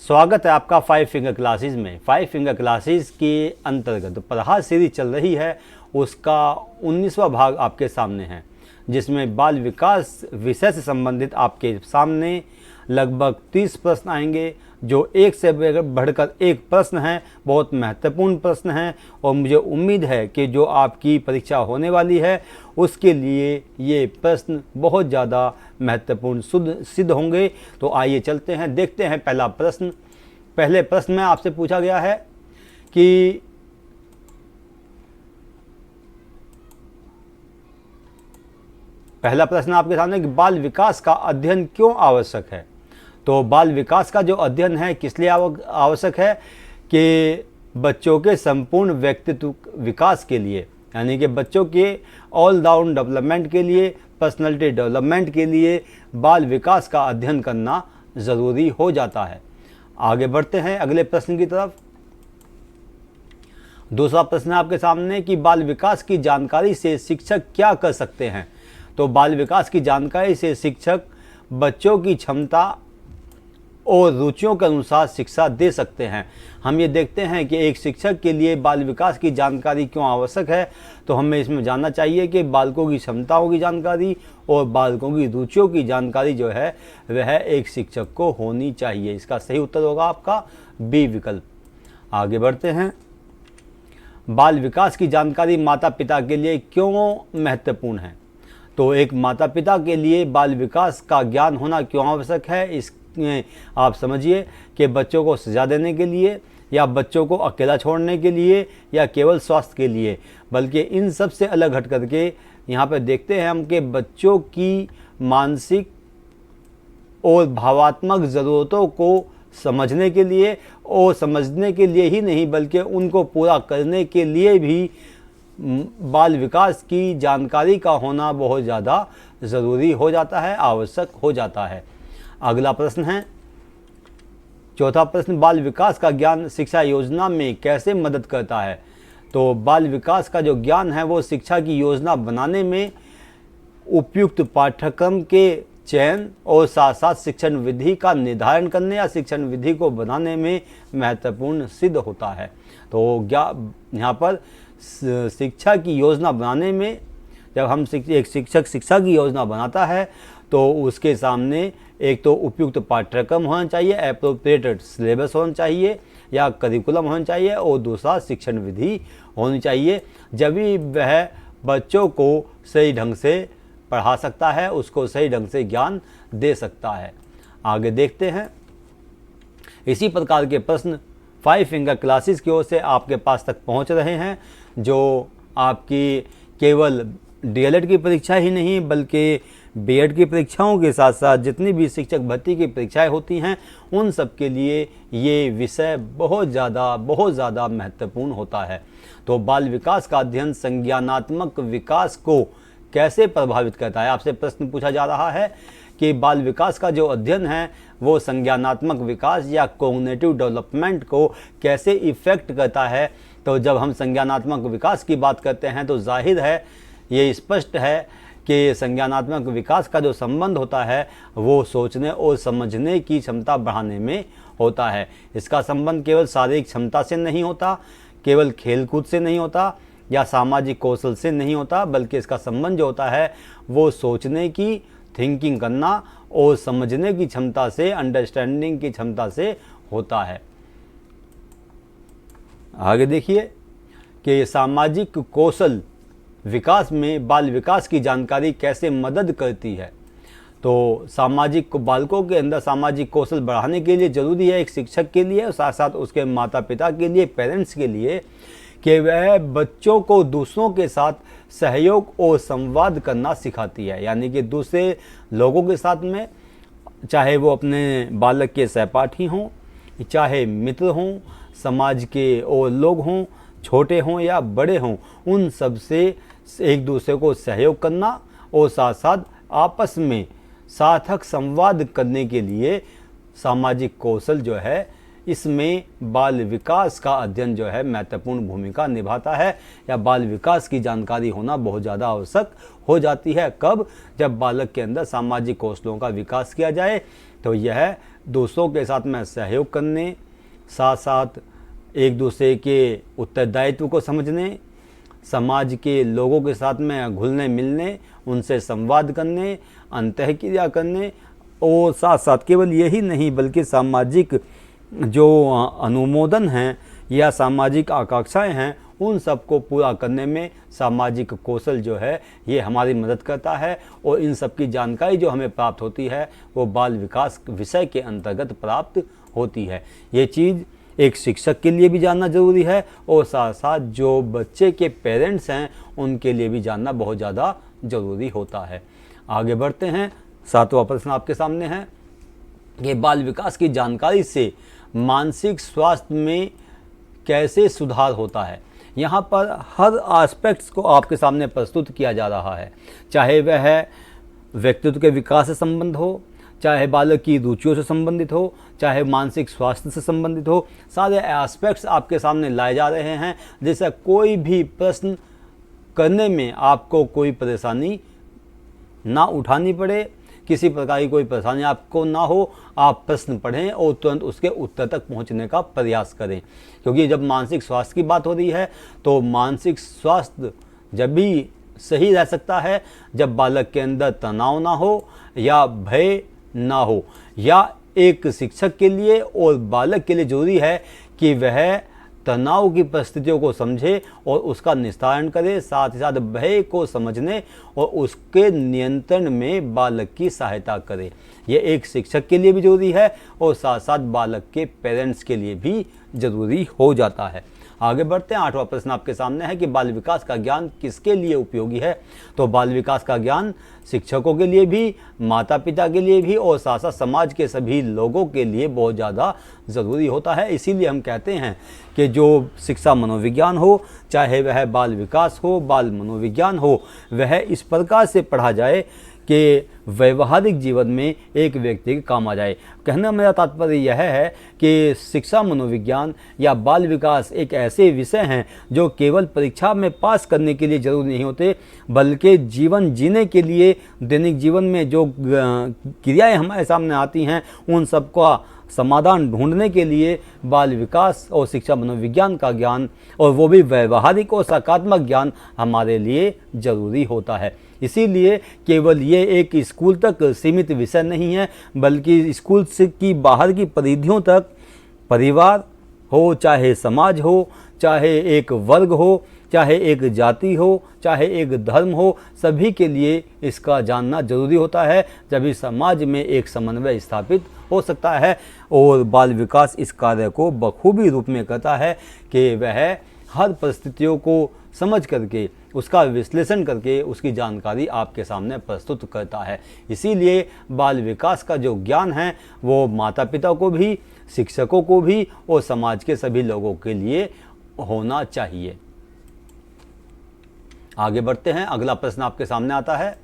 स्वागत है आपका 5 फिंगर क्लासेस में। 5 फिंगर क्लासेस के अंतर्गत प्रहार सीरीज चल रही है, उसका 19वां भाग आपके सामने है, जिसमें बाल विकास विषय से संबंधित आपके सामने लगभग 30 प्रश्न आएंगे, जो एक से बढ़कर एक प्रश्न हैं, बहुत महत्वपूर्ण प्रश्न हैं। और मुझे उम्मीद है कि जो आपकी परीक्षा होने वाली है उसके लिए ये प्रश्न बहुत ज़्यादा महत्वपूर्ण सिद्ध होंगे। तो आइए चलते हैं, देखते हैं पहला प्रश्न। पहले प्रश्न में आपसे पूछा गया है कि पहला प्रश्न आपके सामने कि बाल विकास का अध्ययन क्यों आवश्यक है। तो बाल विकास का जो अध्ययन है किस लिए आवश्यक है कि बच्चों के संपूर्ण व्यक्तित्व विकास के लिए, यानी कि बच्चों के ऑल राउंड डेवलपमेंट के लिए, पर्सनालिटी डेवलपमेंट के लिए बाल विकास का अध्ययन करना ज़रूरी हो जाता है। आगे बढ़ते हैं अगले प्रश्न की तरफ। दूसरा प्रश्न आपके सामने कि बाल विकास की जानकारी से शिक्षक क्या कर सकते हैं। तो बाल विकास की जानकारी से शिक्षक बच्चों की क्षमता और रुचियों के अनुसार शिक्षा दे सकते हैं। हम ये देखते हैं कि एक शिक्षक के लिए बाल विकास की जानकारी क्यों आवश्यक है। तो हमें इसमें जानना चाहिए कि बालकों की क्षमताओं की जानकारी और बालकों की रुचियों की जानकारी जो है वह एक शिक्षक को होनी चाहिए। इसका सही उत्तर होगा आपका बी विकल्प। आगे बढ़ते हैं। बाल विकास की जानकारी माता पिता के लिए क्यों महत्वपूर्ण है। तो एक माता पिता के लिए बाल विकास का ज्ञान होना क्यों आवश्यक है, इसमें आप समझिए कि बच्चों को सजा देने के लिए, या बच्चों को अकेला छोड़ने के लिए, या केवल स्वास्थ्य के लिए, बल्कि इन सब से अलग हट करके यहाँ पर देखते हैं हम कि बच्चों की मानसिक और भावात्मक ज़रूरतों को समझने के लिए, और समझने के लिए ही नहीं बल्कि उनको पूरा करने के लिए भी बाल विकास की जानकारी का होना बहुत ज़्यादा ज़रूरी हो जाता है, आवश्यक हो जाता है। अगला प्रश्न है चौथा प्रश्न, बाल विकास का ज्ञान शिक्षा योजना में कैसे मदद करता है। तो बाल विकास का जो ज्ञान है वो शिक्षा की योजना बनाने में, उपयुक्त पाठ्यक्रम के चयन और साथ साथ शिक्षण विधि का निर्धारण करने या शिक्षण विधि को बनाने में महत्वपूर्ण सिद्ध होता है। तो यहाँ पर शिक्षा की योजना बनाने में, जब हम एक शिक्षक शिक्षा की योजना बनाता है तो उसके सामने एक तो उपयुक्त पाठ्यक्रम होना चाहिए, एप्रोप्रिएटेड सिलेबस होना चाहिए या करिकुलम होना चाहिए, और दूसरा शिक्षण विधि होनी चाहिए। जब भी वह बच्चों को सही ढंग से पढ़ा सकता है, उसको सही ढंग से ज्ञान दे सकता है। आगे देखते हैं। इसी प्रकार के प्रश्न 5 फिंगर क्लासेस की ओर से आपके पास तक पहुंच रहे हैं, जो आपकी केवल डीएलएड की परीक्षा ही नहीं बल्कि बीएड की परीक्षाओं के साथ साथ जितनी भी शिक्षक भर्ती की परीक्षाएं होती हैं उन सब के लिए ये विषय बहुत ज़्यादा महत्वपूर्ण होता है। तो बाल विकास का अध्ययन संज्ञानात्मक विकास को कैसे प्रभावित करता है। आपसे प्रश्न पूछा जा रहा है कि बाल विकास का जो अध्ययन है वो संज्ञानात्मक विकास या कॉग्निटिव डेवलपमेंट को कैसे इफ़ेक्ट करता है। तो जब हम संज्ञानात्मक विकास की बात करते हैं तो जाहिर है, ये स्पष्ट है कि संज्ञानात्मक विकास का जो संबंध होता है वो सोचने और समझने की क्षमता बढ़ाने में होता है। इसका संबंध केवल शारीरिक क्षमता से नहीं होता, केवल खेलकूद से नहीं होता या सामाजिक कौशल से नहीं होता, बल्कि इसका संबंध जो होता है वो सोचने की, थिंकिंग करना और समझने की क्षमता से, अंडरस्टैंडिंग की क्षमता से होता है। आगे देखिए कि सामाजिक कौशल विकास में बाल विकास की जानकारी कैसे मदद करती है। तो सामाजिक बालकों के अंदर सामाजिक कौशल बढ़ाने के लिए ज़रूरी है एक शिक्षक के लिए और साथ साथ उसके माता पिता के लिए, पेरेंट्स के लिए, कि वह बच्चों को दूसरों के साथ सहयोग और संवाद करना सिखाती है। यानी कि दूसरे लोगों के साथ में, चाहे वो अपने बालक के सहपाठी हों, चाहे मित्र हों, समाज के और लोग हों, छोटे हों या बड़े हों, उन सब से एक दूसरे को सहयोग करना और साथ साथ आपस में सार्थक संवाद करने के लिए सामाजिक कौशल जो है इसमें बाल विकास का अध्ययन जो है महत्वपूर्ण भूमिका निभाता है, या बाल विकास की जानकारी होना बहुत ज़्यादा आवश्यक हो जाती है। कब? जब बालक के अंदर सामाजिक कौशलों का विकास किया जाए, तो यह दूसरों के साथ में सहयोग करने, साथ साथ एक दूसरे के उत्तरदायित्व को समझने, समाज के लोगों के साथ में घुलने मिलने, उनसे संवाद करने, अंतःक्रिया करने, और साथ साथ केवल यही नहीं बल्कि सामाजिक जो अनुमोदन हैं या सामाजिक आकांक्षाएं हैं उन सबको पूरा करने में सामाजिक कौशल जो है ये हमारी मदद करता है। और इन सब की जानकारी जो हमें प्राप्त होती है वो बाल विकास विषय के अंतर्गत प्राप्त होती है। ये चीज़ एक शिक्षक के लिए भी जानना ज़रूरी है और साथ साथ जो बच्चे के पेरेंट्स हैं उनके लिए भी जानना बहुत ज़्यादा ज़रूरी होता है। आगे बढ़ते हैं। 7वां प्रश्न आपके सामने है कि बाल विकास की जानकारी से मानसिक स्वास्थ्य में कैसे सुधार होता है। यहाँ पर हर एस्पेक्ट्स को आपके सामने प्रस्तुत किया जा रहा है, चाहे वह व्यक्तित्व के विकास से संबंध हो, चाहे बालक की रुचियों से संबंधित हो, चाहे मानसिक स्वास्थ्य से संबंधित हो, सारे एस्पेक्ट्स आपके सामने लाए जा रहे हैं जिससे कोई भी प्रश्न करने में आपको कोई परेशानी ना उठानी पड़े, किसी प्रकार की कोई परेशानी आपको ना हो। आप प्रश्न पढ़ें और तुरंत उसके उत्तर तक पहुंचने का प्रयास करें, क्योंकि जब मानसिक स्वास्थ्य की बात हो रही है तो मानसिक स्वास्थ्य जब भी सही रह सकता है जब बालक के अंदर तनाव ना हो या भय ना हो, या एक शिक्षक के लिए और बालक के लिए जरूरी है कि वह तनाव की परिस्थितियों को समझे और उसका निस्तारण करे, साथ ही साथ भय को समझने और उसके नियंत्रण में बालक की सहायता करे। ये एक शिक्षक के लिए भी जरूरी है और साथ साथ बालक के पेरेंट्स के लिए भी जरूरी हो जाता है। आगे बढ़ते हैं। 8वां प्रश्न आपके सामने है कि बाल विकास का ज्ञान किसके लिए उपयोगी है। तो बाल विकास का ज्ञान शिक्षकों के लिए भी, माता पिता के लिए भी और साथ साथ समाज के सभी लोगों के लिए बहुत ज़्यादा ज़रूरी होता है। इसीलिए हम कहते हैं कि जो शिक्षा मनोविज्ञान हो, चाहे वह बाल विकास हो, बाल मनोविज्ञान हो, वह इस प्रकार से पढ़ा जाए कि व्यवहारिक जीवन में एक व्यक्ति के काम आ जाए। कहना मेरा तात्पर्य यह है कि शिक्षा मनोविज्ञान या बाल विकास एक ऐसे विषय हैं जो केवल परीक्षा में पास करने के लिए जरूरी नहीं होते, बल्कि जीवन जीने के लिए, दैनिक जीवन में जो क्रियाएं हमारे सामने आती हैं उन सब का समाधान ढूंढने के लिए बाल विकास और शिक्षा मनोविज्ञान का ज्ञान, और वो भी व्यवहारिक और सकारात्मक ज्ञान हमारे लिए ज़रूरी होता है। इसीलिए केवल ये एक स्कूल तक सीमित विषय नहीं है, बल्कि स्कूल से की बाहर की परिधियों तक, परिवार हो, चाहे समाज हो, चाहे एक वर्ग हो, चाहे एक जाति हो, चाहे एक धर्म हो, सभी के लिए इसका जानना जरूरी होता है। जब समाज में एक समन्वय स्थापित हो सकता है और बाल विकास इस कार्य को बखूबी रूप में करता है कि वह हर परिस्थितियों को समझ करके, उसका विश्लेषण करके उसकी जानकारी आपके सामने प्रस्तुत करता है। इसीलिए बाल विकास का जो ज्ञान है वो माता पिता को भी, शिक्षकों को भी और समाज के सभी लोगों के लिए होना चाहिए। आगे बढ़ते हैं। अगला प्रश्न आपके सामने आता है।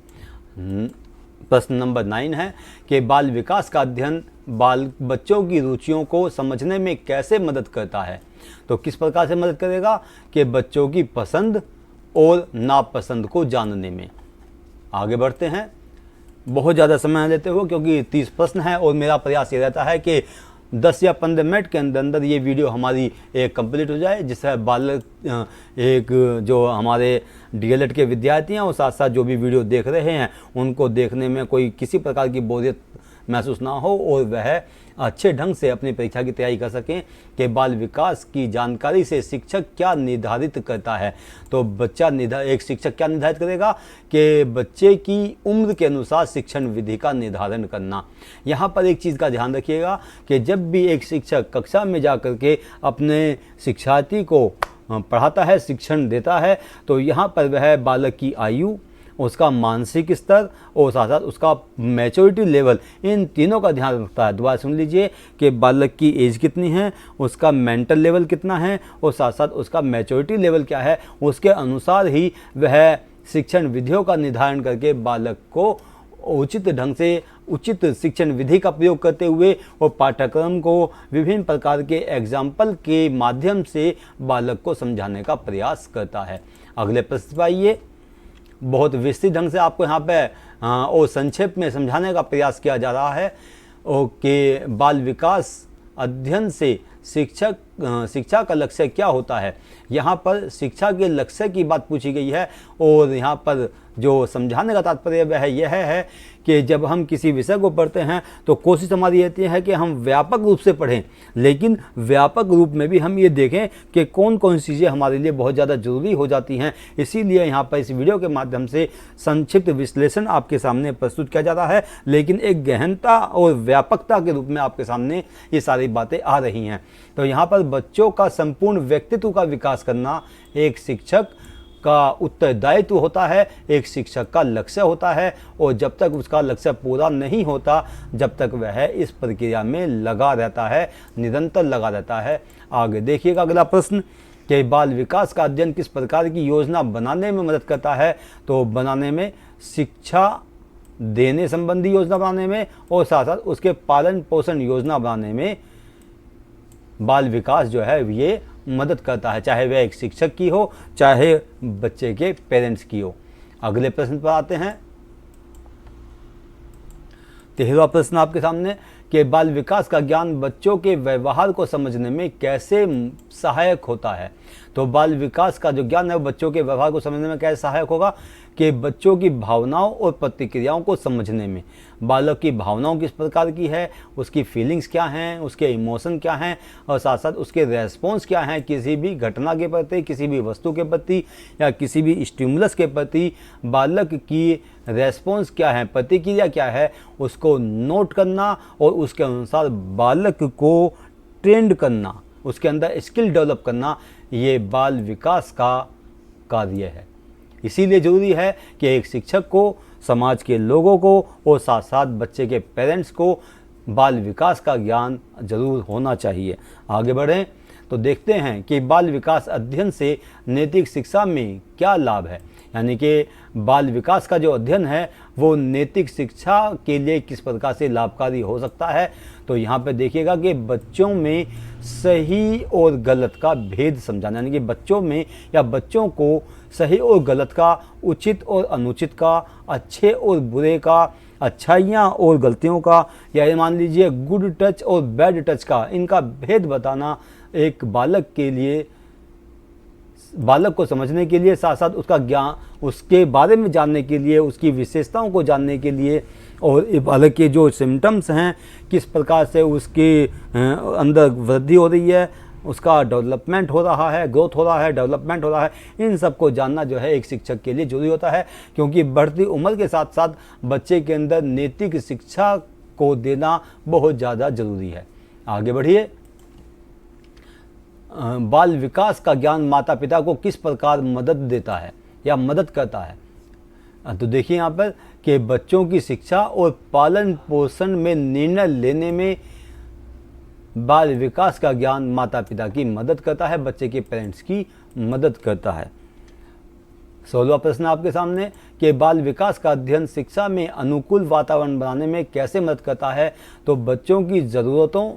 प्रश्न नंबर 9 है कि बाल विकास का अध्ययन बच्चों की रुचियों को समझने में कैसे मदद करता है। तो किस प्रकार से मदद करेगा कि बच्चों की पसंद और नापसंद को जानने में। आगे बढ़ते हैं, बहुत ज़्यादा समय लेते हुए, क्योंकि 30 प्रश्न है और मेरा प्रयास ये रहता है कि 10 या 15 मिनट के अंदर अंदर ये वीडियो हमारी एक कंप्लीट हो जाए, जिससे बालक एक जो हमारे डीएलएड के विद्यार्थी हैं और साथ साथ जो भी वीडियो देख रहे हैं उनको देखने में कोई किसी प्रकार की बोरियत महसूस ना हो और वह अच्छे ढंग से अपनी परीक्षा की तैयारी कर सकें। कि बाल विकास की जानकारी से शिक्षक क्या निर्धारित करता है। तो एक शिक्षक क्या निर्धारित करेगा कि बच्चे की उम्र के अनुसार शिक्षण विधि का निर्धारण करना। यहाँ पर एक चीज़ का ध्यान रखिएगा कि जब भी एक शिक्षक कक्षा में जा कर के अपने शिक्षार्थी को पढ़ाता है, शिक्षण देता है, तो यहाँ पर वह बालक की आयु, उसका मानसिक स्तर और साथ साथ उसका मैच्योरिटी लेवल, इन तीनों का ध्यान रखता है। दोबारा सुन लीजिए कि बालक की एज कितनी है, उसका मेंटल लेवल कितना है और साथ साथ उसका मैच्योरिटी लेवल क्या है। उसके अनुसार ही वह शिक्षण विधियों का निर्धारण करके बालक को उचित ढंग से उचित शिक्षण विधि का प्रयोग करते हुए और पाठ्यक्रम को विभिन्न प्रकार के एग्जाम्पल के माध्यम से बालक को समझाने का प्रयास करता है। अगले प्रश्न पर आइए। बहुत विस्तृत ढंग से आपको यहाँ पे और संक्षेप में समझाने का प्रयास किया जा रहा है के बाल विकास अध्ययन से शिक्षा का लक्ष्य क्या होता है। यहाँ पर शिक्षा के लक्ष्य की बात पूछी गई है और यहाँ पर जो समझाने का तात्पर्य वह यह है कि जब हम किसी विषय को पढ़ते हैं तो कोशिश हमारी रहती है कि हम व्यापक रूप से पढ़ें, लेकिन व्यापक रूप में भी हम ये देखें कि कौन कौन सी चीज़ें हमारे लिए बहुत ज़्यादा ज़रूरी हो जाती हैं। इसीलिए यहाँ पर इस वीडियो के माध्यम से संक्षिप्त विश्लेषण आपके सामने प्रस्तुत किया जा रहा है, लेकिन एक गहनता और व्यापकता के रूप में आपके सामने ये सारी बातें आ रही हैं। तो यहाँ पर बच्चों का संपूर्ण व्यक्तित्व का विकास करना एक शिक्षक का उत्तरदायित्व होता है, एक शिक्षक का लक्ष्य होता है, और जब तक उसका लक्ष्य पूरा नहीं होता जब तक वह इस प्रक्रिया में लगा रहता है, निरंतर लगा रहता है। आगे देखिएगा अगला प्रश्न कि बाल विकास का अध्ययन किस प्रकार की योजना बनाने में मदद करता है। तो बनाने में शिक्षा देने संबंधी योजना बनाने में और साथ साथ उसके पालन पोषण योजना बनाने में बाल विकास जो है ये मदद करता है, चाहे वह एक शिक्षक की हो चाहे बच्चे के पेरेंट्स की हो। अगले प्रश्न पर आते हैं। 13वां प्रश्न आपके सामने कि बाल विकास का ज्ञान बच्चों के व्यवहार को समझने में कैसे सहायक होता है। तो बाल विकास का जो ज्ञान है वो बच्चों के व्यवहार को समझने में कैसे सहायक होगा कि बच्चों की भावनाओं और प्रतिक्रियाओं को समझने में। बालक की भावनाओं किस प्रकार की है, उसकी फीलिंग्स क्या हैं, उसके इमोशन क्या हैं, और साथ साथ उसके रेस्पॉन्स क्या हैं किसी भी घटना के प्रति, किसी भी वस्तु के प्रति या किसी भी स्टिमुलस के प्रति बालक की रेस्पॉन्स क्या है, प्रतिक्रिया क्या है, उसको नोट करना और उसके अनुसार बालक को ट्रेंड करना, उसके अंदर स्किल डेवलप करना, ये बाल विकास का कार्य है। इसीलिए ज़रूरी है कि एक शिक्षक को, समाज के लोगों को और साथ साथ बच्चे के पेरेंट्स को बाल विकास का ज्ञान जरूर होना चाहिए। आगे बढ़ें तो देखते हैं कि बाल विकास अध्ययन से नैतिक शिक्षा में क्या लाभ है। यानी कि बाल विकास का जो अध्ययन है वो नैतिक शिक्षा के लिए किस प्रकार से लाभकारी हो सकता है। तो यहाँ पे देखिएगा कि बच्चों में सही और गलत का भेद समझाना, यानी कि बच्चों में या बच्चों को सही और गलत का, उचित और अनुचित का, अच्छे और बुरे का, अच्छाइयाँ और गलतियों का, या मान लीजिए गुड टच और बैड टच का, इनका भेद बताना एक बालक के लिए, बालक को समझने के लिए, साथ साथ उसका ज्ञान, उसके बारे में जानने के लिए, उसकी विशेषताओं को जानने के लिए, और बालक के जो सिम्टम्स हैं किस प्रकार से उसके अंदर वृद्धि हो रही है, उसका डेवलपमेंट हो रहा है, ग्रोथ हो रहा है, डेवलपमेंट हो रहा है, इन सब को जानना जो है एक शिक्षक के लिए जरूरी होता है। क्योंकि बढ़ती उम्र के साथ साथ बच्चे के अंदर नैतिक शिक्षा को देना बहुत ज़्यादा ज़रूरी है। आगे बढ़िए। बाल विकास का ज्ञान माता पिता को किस प्रकार मदद देता है या मदद करता है। तो देखिए यहाँ पर कि बच्चों की शिक्षा और पालन पोषण में निर्णय लेने में बाल विकास का ज्ञान माता पिता की मदद करता है, बच्चे के पेरेंट्स की मदद करता है। 16वां प्रश्न आपके सामने कि बाल विकास का अध्ययन शिक्षा में अनुकूल वातावरण बनाने में कैसे मदद करता है। तो बच्चों की ज़रूरतों,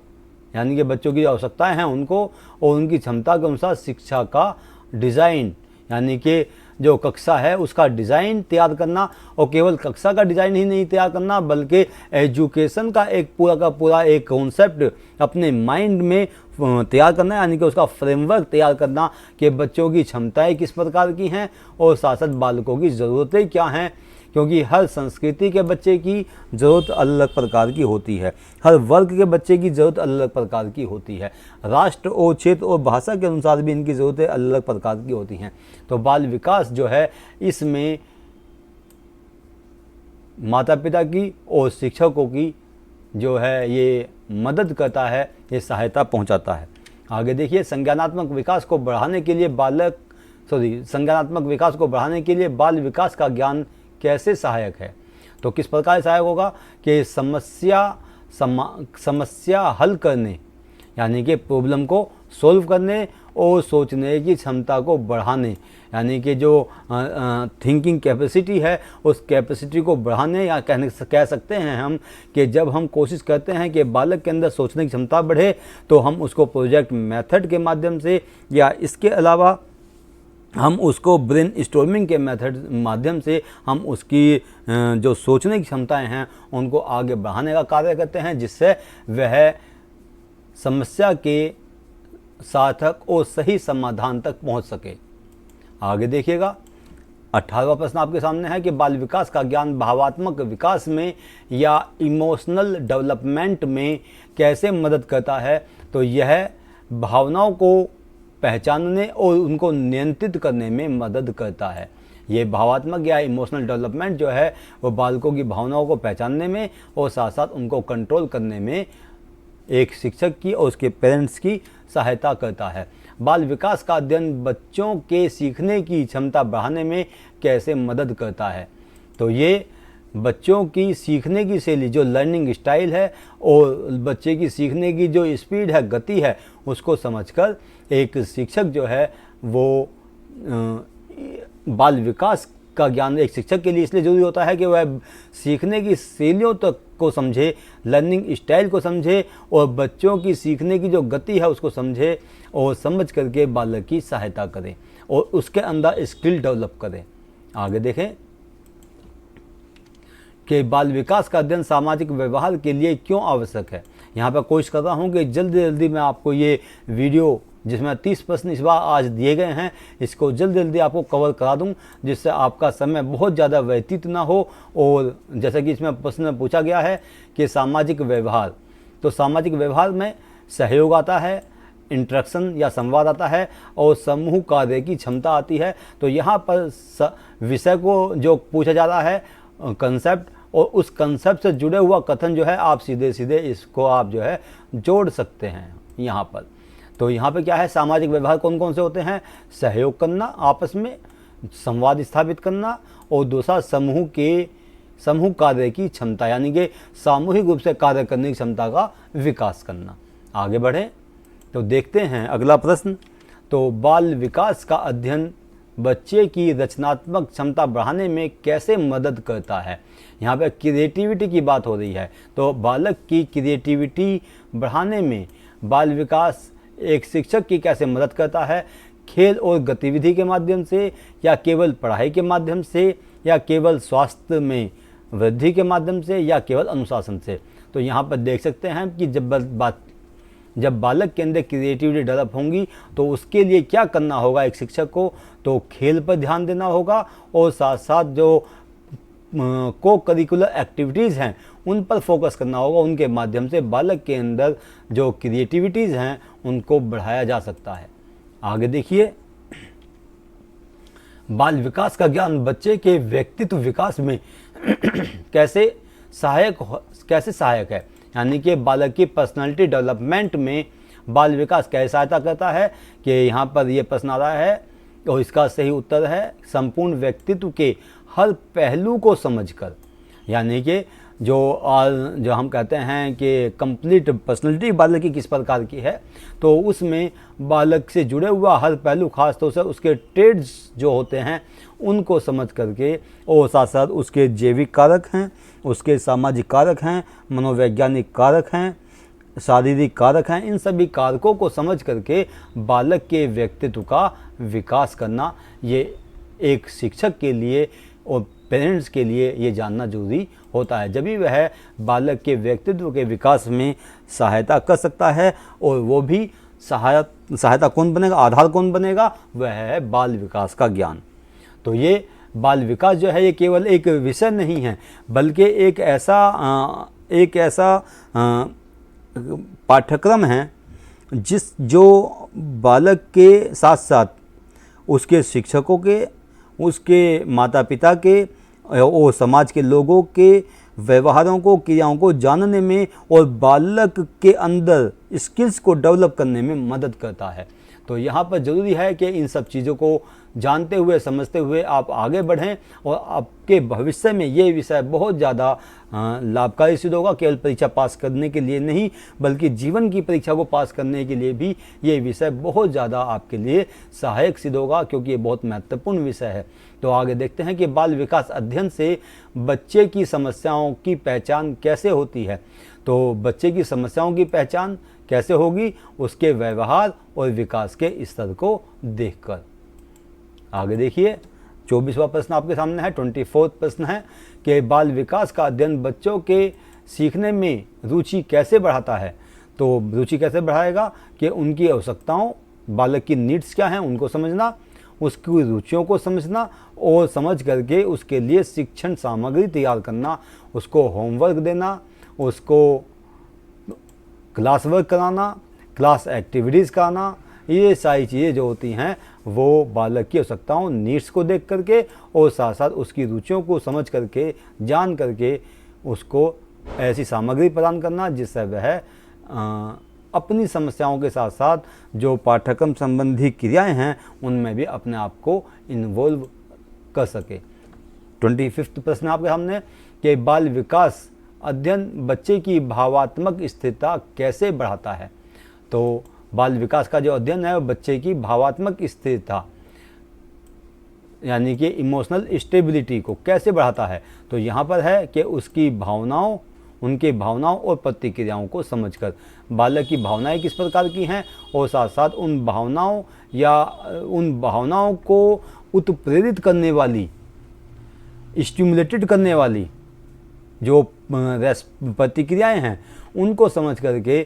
यानी कि बच्चों की आवश्यकताएं हैं उनको, और उनकी क्षमता के अनुसार शिक्षा का डिज़ाइन, यानी कि जो कक्षा है उसका डिज़ाइन तैयार करना, और केवल कक्षा का डिज़ाइन ही नहीं तैयार करना बल्कि एजुकेशन का एक पूरा का पूरा एक कॉन्सेप्ट अपने माइंड में तैयार करना, यानी कि उसका फ्रेमवर्क तैयार करना कि बच्चों की क्षमताएं किस प्रकार की हैं और साथ साथ बालकों की ज़रूरतें क्या हैं। क्योंकि हर संस्कृति के बच्चे की ज़रूरत अलग अलग प्रकार की होती है, हर वर्ग के बच्चे की ज़रूरत अलग अलग प्रकार की होती है, राष्ट्र और क्षेत्र और भाषा के अनुसार भी इनकी ज़रूरतें अलग अलग प्रकार की होती हैं। तो बाल विकास जो है इसमें माता पिता की और शिक्षकों की जो है ये मदद करता है, ये सहायता पहुंचाता है। आगे देखिए, संज्ञानात्मक विकास को बढ़ाने के लिए बाल विकास का ज्ञान कैसे सहायक है। तो किस प्रकार सहायक होगा कि समस्या हल करने, यानी कि प्रॉब्लम को सॉल्व करने और सोचने की क्षमता को बढ़ाने, यानी कि जो थिंकिंग कैपेसिटी है उस कैपेसिटी को बढ़ाने, या कह सकते हैं हम कि जब हम कोशिश करते हैं कि बालक के अंदर सोचने की क्षमता बढ़े तो हम उसको प्रोजेक्ट मेथड के माध्यम से या इसके अलावा हम उसको ब्रेन स्टॉर्मिंग के मेथड माध्यम से हम उसकी जो सोचने की क्षमताएं हैं उनको आगे बढ़ाने का कार्य करते हैं, जिससे वह समस्या के सार्थक और सही समाधान तक पहुंच सके। आगे देखिएगा, 18वां प्रश्न आपके सामने है कि बाल विकास का ज्ञान भावात्मक विकास में या इमोशनल डेवलपमेंट में कैसे मदद करता है। तो यह भावनाओं को पहचानने और उनको नियंत्रित करने में मदद करता है। ये भावात्मक या इमोशनल डेवलपमेंट जो है वो बालकों की भावनाओं को पहचानने में और साथ साथ उनको कंट्रोल करने में एक शिक्षक की और उसके पेरेंट्स की सहायता करता है। बाल विकास का अध्ययन बच्चों के सीखने की क्षमता बढ़ाने में कैसे मदद करता है। तो ये बच्चों की सीखने की शैली, जो लर्निंग स्टाइल है और बच्चे की सीखने की जो स्पीड है, गति है, उसको समझकर एक शिक्षक जो है वो बाल विकास का ज्ञान एक शिक्षक के लिए इसलिए ज़रूरी होता है कि वह सीखने की शैलियों तक को समझे, लर्निंग स्टाइल को समझे और बच्चों की सीखने की जो गति है उसको समझे और समझ करके बालक की सहायता करें और उसके अंदर स्किल डेवलप करें। आगे देखें कि बाल विकास का अध्ययन सामाजिक व्यवहार के लिए क्यों आवश्यक है। यहाँ पर कोशिश कर रहा हूँ कि जल्दी जल्दी मैं आपको ये वीडियो, जिसमें 30 प्रश्न इस बार आज दिए गए हैं, इसको जल्दी जल्दी आपको कवर करा दूं, जिससे आपका समय बहुत ज़्यादा व्यतीत ना हो। और जैसा कि इसमें प्रश्न में पूछा गया है कि सामाजिक व्यवहार, तो सामाजिक व्यवहार में सहयोग आता है, इंटरेक्शन या संवाद आता है और समूह कार्य की क्षमता आती है। तो यहाँ पर विषय को जो पूछा जा रहा है कंसेप्ट, और उस कंसेप्ट से जुड़े हुआ कथन जो है आप सीधे सीधे इसको आप जो है जोड़ सकते हैं यहाँ पर। तो यहाँ पे क्या है, सामाजिक व्यवहार कौन कौन से होते हैं, सहयोग करना, आपस में संवाद स्थापित करना, और दूसरा समूह कार्य की क्षमता, यानी कि सामूहिक रूप से कार्य करने की क्षमता का विकास करना। आगे बढ़े तो देखते हैं अगला प्रश्न। तो बाल विकास का अध्ययन बच्चे की रचनात्मक क्षमता बढ़ाने में कैसे मदद करता है। यहाँ पे क्रिएटिविटी की बात हो रही है, तो बालक की क्रिएटिविटी बढ़ाने में बाल विकास एक शिक्षक की कैसे मदद करता है। खेल और गतिविधि के माध्यम से, या केवल पढ़ाई के माध्यम से, या केवल स्वास्थ्य में वृद्धि के माध्यम से, या केवल अनुशासन से। तो यहाँ पर देख सकते हैं कि जब बालक के अंदर क्रिएटिविटी डेवलप होंगी तो उसके लिए क्या करना होगा एक शिक्षक को, तो खेल पर ध्यान देना होगा और साथ साथ जो को करिकुलर एक्टिविटीज़ हैं उन पर फोकस करना होगा। उनके माध्यम से बालक के अंदर जो क्रिएटिविटीज़ हैं उनको बढ़ाया जा सकता है। आगे देखिए, बाल विकास का ज्ञान बच्चे के व्यक्तित्व विकास में कैसे सहायक है, यानी कि बालक की पर्सनालिटी डेवलपमेंट में बाल विकास कैसे सहायता करता है। कि यहाँ पर ये प्रश्न आ रहा है और इसका सही उत्तर है संपूर्ण व्यक्तित्व के हर पहलू को समझकर, यानी कि जो हम कहते हैं कि कंप्लीट पर्सनैलिटी बालक की किस प्रकार की है, तो उसमें बालक से जुड़े हुआ हर पहलू, खास तौर से उसके ट्रेड्स जो होते हैं उनको समझ करके, और साथ साथ उसके जैविक कारक हैं, उसके सामाजिक कारक हैं, मनोवैज्ञानिक कारक हैं, शारीरिक कारक हैं, इन सभी कारकों को समझ करके बालक के व्यक्तित्व का विकास करना, ये एक शिक्षक के लिए और पेरेंट्स के लिए ये जानना जरूरी होता है। जब भी वह बालक के व्यक्तित्व के विकास में सहायता कर सकता है, और वो भी सहायता कौन बनेगा, आधार कौन बनेगा, वह है बाल विकास का ज्ञान। तो ये बाल विकास जो है ये केवल एक विषय नहीं है, बल्कि एक ऐसा पाठ्यक्रम है जो बालक के साथ साथ उसके शिक्षकों के, उसके माता पिता के और समाज के लोगों के व्यवहारों को, क्रियाओं को जानने में और बालक के अंदर स्किल्स को डेवलप करने में मदद करता है। तो यहाँ पर ज़रूरी है कि इन सब चीज़ों को जानते हुए, समझते हुए आप आगे बढ़ें, और आपके भविष्य में ये विषय बहुत ज़्यादा लाभकारी सिद्ध होगा। केवल परीक्षा पास करने के लिए नहीं, बल्कि जीवन की परीक्षा को पास करने के लिए भी ये विषय बहुत ज़्यादा आपके लिए सहायक सिद्ध होगा, क्योंकि ये बहुत महत्वपूर्ण विषय है। तो आगे देखते हैं कि बाल विकास अध्ययन से बच्चे की समस्याओं की पहचान कैसे होती है। तो बच्चे की समस्याओं की पहचान कैसे होगी, उसके व्यवहार और विकास के स्तर को देखकर। आगे देखिए 24वां प्रश्न आपके सामने है। 24वां प्रश्न है कि बाल विकास का अध्ययन बच्चों के सीखने में रुचि कैसे बढ़ाता है। तो रुचि कैसे बढ़ाएगा कि उनकी आवश्यकताओं, बालक की नीड्स क्या हैं उनको समझना, उसकी रुचियों को समझना और समझ करके उसके लिए शिक्षण सामग्री तैयार करना, उसको होमवर्क देना, उसको क्लास वर्क कराना, क्लास एक्टिविटीज़ कराना, ये सारी चीज़ें जो होती हैं वो बालक की आवश्यकताओं, नीड्स को देख करके और साथ साथ उसकी रुचियों को समझ करके, जान करके उसको ऐसी सामग्री प्रदान करना जिससे वह अपनी समस्याओं के साथ साथ जो पाठ्यक्रम संबंधी क्रियाएं हैं उनमें भी अपने आप को इन्वॉल्व कर सके। 25वां प्रश्न आपके सामने कि बाल विकास अध्ययन बच्चे की भावात्मक स्थिरता कैसे बढ़ाता है। तो बाल विकास का जो अध्ययन है वो बच्चे की भावात्मक स्थिरता यानी कि इमोशनल स्टेबिलिटी को कैसे बढ़ाता है। तो यहाँ पर है कि उसकी भावनाओं, उनके भावनाओं और प्रतिक्रियाओं को समझकर बालक की भावनाएं किस प्रकार की हैं और साथ साथ उन भावनाओं या उन भावनाओं को उत्प्रेरित करने वाली, स्टिमुलेटेड करने वाली जो प्रतिक्रियाएं हैं उनको समझ करके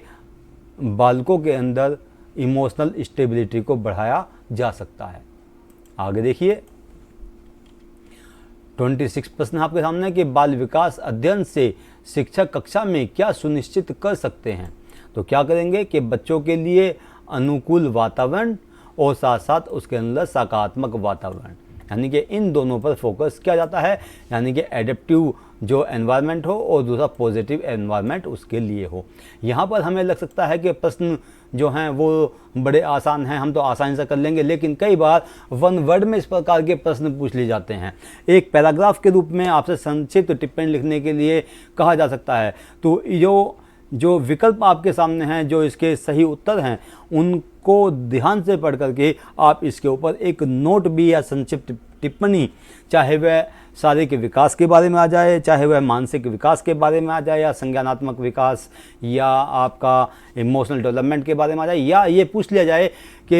बालकों के अंदर इमोशनल स्टेबिलिटी को बढ़ाया जा सकता है। आगे देखिए 26 प्रश्न आपके सामने कि बाल विकास अध्ययन से शिक्षक कक्षा में क्या सुनिश्चित कर सकते हैं। तो क्या करेंगे कि बच्चों के लिए अनुकूल वातावरण और साथ साथ उसके अंदर सकारात्मक वातावरण, यानी कि इन दोनों पर फोकस किया जाता है, यानी कि एडेप्टिव जो एनवायरनमेंट हो और दूसरा पॉजिटिव एनवायरनमेंट उसके लिए हो। यहाँ पर हमें लग सकता है कि प्रश्न जो हैं वो बड़े आसान हैं, हम तो आसानी से कर लेंगे, लेकिन कई बार वन वर्ड में इस प्रकार के प्रश्न पूछ लिए जाते हैं। एक पैराग्राफ के रूप में आपसे संक्षिप्त टिप्पणी लिखने के लिए कहा जा सकता है। तो जो विकल्प आपके सामने हैं, जो इसके सही उत्तर हैं, उनको ध्यान से पढ़ करके आप इसके ऊपर एक नोट भी या संक्षिप्त टिप्पणी, चाहे वह शारीरिक विकास के बारे में आ जाए, चाहे वह मानसिक विकास के बारे में आ जाए, या संज्ञानात्मक विकास, या आपका इमोशनल डेवलपमेंट के बारे में आ जाए, या ये पूछ लिया जाए कि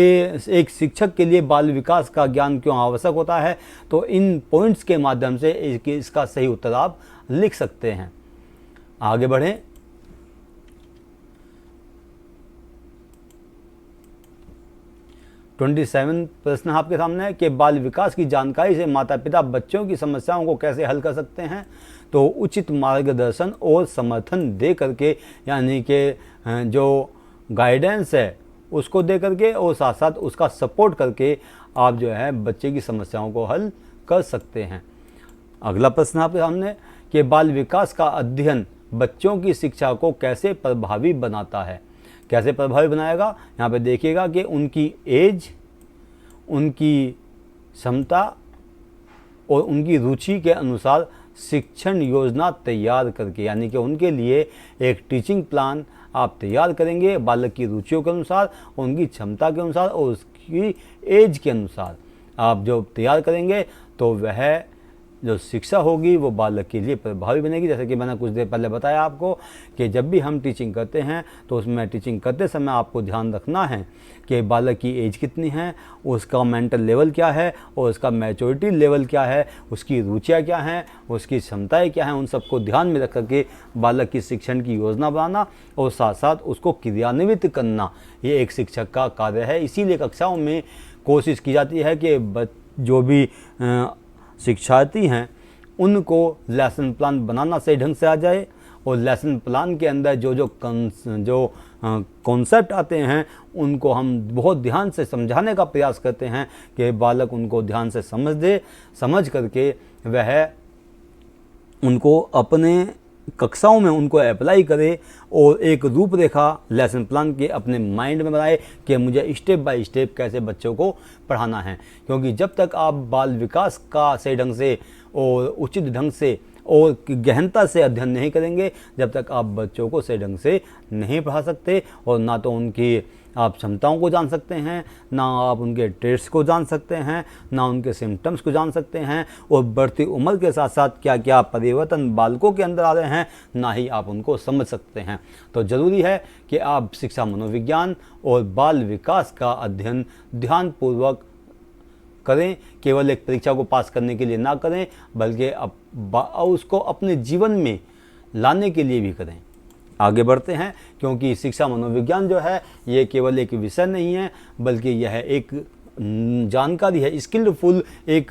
एक शिक्षक के लिए बाल विकास का ज्ञान क्यों आवश्यक होता है। तो इन पॉइंट्स के माध्यम से इसका सही उत्तर आप लिख सकते हैं। आगे बढ़ें। 27 प्रश्न आपके सामने है कि बाल विकास की जानकारी से माता पिता बच्चों की समस्याओं को कैसे हल कर सकते हैं। तो उचित मार्गदर्शन और समर्थन दे करके, यानी कि जो गाइडेंस है उसको दे करके और साथ साथ उसका सपोर्ट करके आप जो है बच्चे की समस्याओं को हल कर सकते हैं। अगला प्रश्न आपके सामने कि बाल विकास का अध्ययन बच्चों की शिक्षा को कैसे प्रभावी बनाता है। कैसे प्रभावी बनाएगा, यहाँ पे देखिएगा कि उनकी एज, उनकी क्षमता और उनकी रुचि के अनुसार शिक्षण योजना तैयार करके, यानी कि उनके लिए एक टीचिंग प्लान आप तैयार करेंगे बालक की रुचियों के अनुसार, उनकी क्षमता के अनुसार और उसकी एज के अनुसार आप जो तैयार करेंगे तो वह जो शिक्षा होगी वो बालक के लिए प्रभावी बनेगी। जैसे कि मैंने कुछ देर पहले बताया आपको कि जब भी हम टीचिंग करते हैं तो उसमें टीचिंग करते समय आपको ध्यान रखना है कि बालक की एज कितनी है, उसका मेंटल लेवल क्या है और उसका मैच्योरिटी लेवल क्या है, उसकी रुचियाँ क्या हैं, उसकी क्षमताएँ क्या हैं, उन सबको ध्यान में रख करके बालक की शिक्षण की योजना बनाना और साथ साथ उसको क्रियान्वित करना, ये एक शिक्षक का कार्य है। इसीलिए कक्षाओं में कोशिश की जाती है कि जो भी शिक्षार्थी हैं उनको लेसन प्लान बनाना सही ढंग से आ जाए और लेसन प्लान के अंदर जो कॉन्सेप्ट आते हैं उनको हम बहुत ध्यान से समझाने का प्रयास करते हैं कि बालक उनको ध्यान से समझ करके वह उनको अपने कक्षाओं में उनको अप्लाई करे और एक रूपरेखा लेसन प्लान के अपने माइंड में बनाए कि मुझे स्टेप बाय स्टेप कैसे बच्चों को पढ़ाना है। क्योंकि जब तक आप बाल विकास का सही ढंग से और उचित ढंग से और गहनता से अध्ययन नहीं करेंगे, जब तक आप बच्चों को सही ढंग से नहीं पढ़ा सकते और ना तो उनकी आप क्षमताओं को जान सकते हैं, ना आप उनके ट्रेड्स को जान सकते हैं, ना उनके सिम्टम्स को जान सकते हैं और बढ़ती उम्र के साथ साथ क्या क्या परिवर्तन बालकों के अंदर आ रहे हैं ना ही आप उनको समझ सकते हैं। तो ज़रूरी है कि आप शिक्षा मनोविज्ञान और बाल विकास का अध्ययन ध्यानपूर्वक करें, केवल एक परीक्षा को पास करने के लिए ना करें, बल्कि उसको अपने जीवन में लाने के लिए भी करें। आगे बढ़ते हैं, क्योंकि शिक्षा मनोविज्ञान जो है ये केवल एक विषय नहीं है, बल्कि यह एक जानकारी है, स्किलफुल एक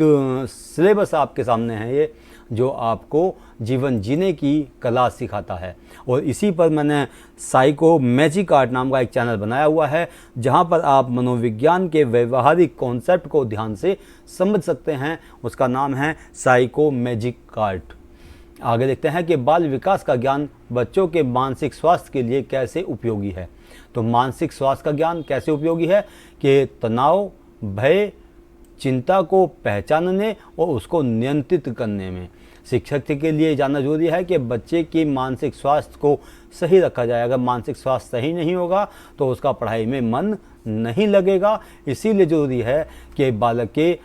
सिलेबस आपके सामने है ये, जो आपको जीवन जीने की कला सिखाता है। और इसी पर मैंने साइको मैजिक आर्ट नाम का एक चैनल बनाया हुआ है, जहां पर आप मनोविज्ञान के व्यवहारिक कॉन्सेप्ट को ध्यान से समझ सकते हैं। उसका नाम है साइको मैजिक आर्ट। आगे देखते हैं कि बाल विकास का ज्ञान बच्चों के मानसिक स्वास्थ्य के लिए कैसे उपयोगी है। तो मानसिक स्वास्थ्य का ज्ञान कैसे उपयोगी है कि तनाव, भय, चिंता को पहचानने और उसको नियंत्रित करने में शिक्षक के लिए जानना जरूरी है कि बच्चे की मानसिक स्वास्थ्य को सही रखा जाए। अगर मानसिक स्वास्थ्य सही नहीं होगा तो उसका पढ़ाई में मन नहीं लगेगा। इसीलिए ज़रूरी है कि बालक के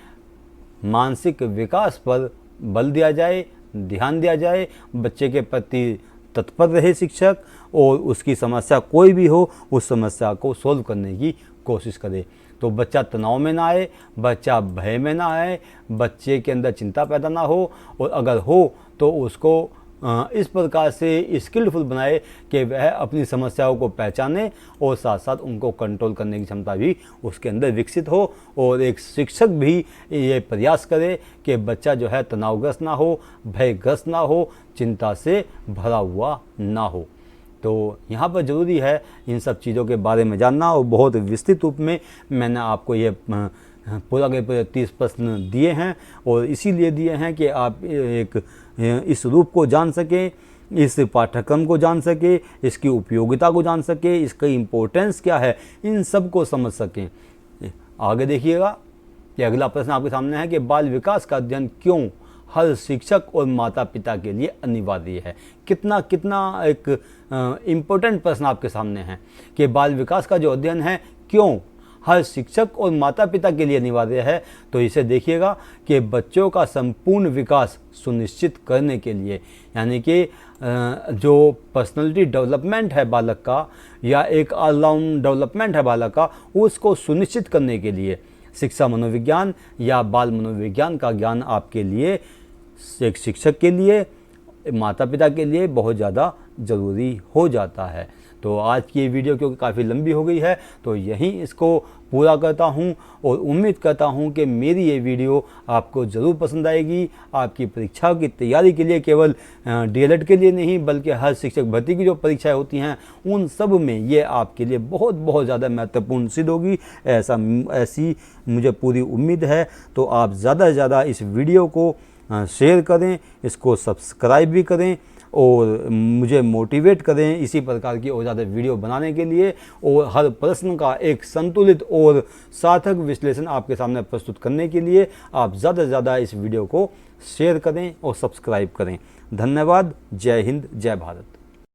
मानसिक विकास पर बल दिया जाए, ध्यान दिया जाए, बच्चे के प्रति तत्पर रहे शिक्षक, और उसकी समस्या कोई भी हो उस समस्या को सोल्व करने की कोशिश करे। तो बच्चा तनाव में ना आए, बच्चा भय में ना आए, बच्चे के अंदर चिंता पैदा ना हो, और अगर हो तो उसको इस प्रकार से स्किलफुल बनाए कि वह अपनी समस्याओं को पहचाने और साथ साथ उनको कंट्रोल करने की क्षमता भी उसके अंदर विकसित हो। और एक शिक्षक भी ये प्रयास करे कि बच्चा जो है तनावग्रस्त ना हो, भयग्रस्त ना हो, चिंता से भरा हुआ ना हो। तो यहाँ पर ज़रूरी है इन सब चीज़ों के बारे में जानना, और बहुत विस्तृत रूप में मैंने आपको ये पूरा के पूरे 30 प्रश्न दिए हैं, और इसीलिए दिए हैं कि आप एक इस रूप को जान सकें, इस पाठ्यक्रम को जान सकें, इसकी उपयोगिता को जान सकें, इसका इम्पोर्टेंस क्या है, इन सब को समझ सकें। आगे देखिएगा कि अगला प्रश्न आपके सामने है कि बाल विकास का अध्ययन क्यों हर शिक्षक और माता पिता के लिए अनिवार्य है। कितना एक इम्पोर्टेंट प्रश्न आपके सामने है कि बाल विकास का जो अध्ययन है क्यों हर शिक्षक और माता पिता के लिए अनिवार्य है। तो इसे देखिएगा कि बच्चों का संपूर्ण विकास सुनिश्चित करने के लिए, यानी कि जो पर्सनालिटी डेवलपमेंट है बालक का, या एक ऑलराउंड डेवलपमेंट है बालक का, उसको सुनिश्चित करने के लिए शिक्षा मनोविज्ञान या बाल मनोविज्ञान का ज्ञान आपके लिए, एक शिक्षक के लिए, माता पिता के लिए बहुत ज़्यादा ज़रूरी हो जाता है। तो आज की ये वीडियो क्योंकि काफ़ी लंबी हो गई है, तो यहीं इसको पूरा करता हूं, और उम्मीद करता हूं कि मेरी ये वीडियो आपको ज़रूर पसंद आएगी। आपकी परीक्षा की तैयारी के लिए, केवल डीएलएड के लिए नहीं, बल्कि हर शिक्षक भर्ती की जो परीक्षाएं होती हैं उन सब में ये आपके लिए बहुत ज़्यादा महत्वपूर्ण सिद्ध होगी, ऐसी मुझे पूरी उम्मीद है। तो आप ज़्यादा से ज़्यादा इस वीडियो को शेयर करें, इसको सब्सक्राइब भी करें, और मुझे मोटिवेट करें इसी प्रकार की और ज़्यादा वीडियो बनाने के लिए, और हर प्रश्न का एक संतुलित और सार्थक विश्लेषण आपके सामने प्रस्तुत करने के लिए आप ज़्यादा से ज़्यादा इस वीडियो को शेयर करें और सब्सक्राइब करें। धन्यवाद। जय हिंद, जय भारत।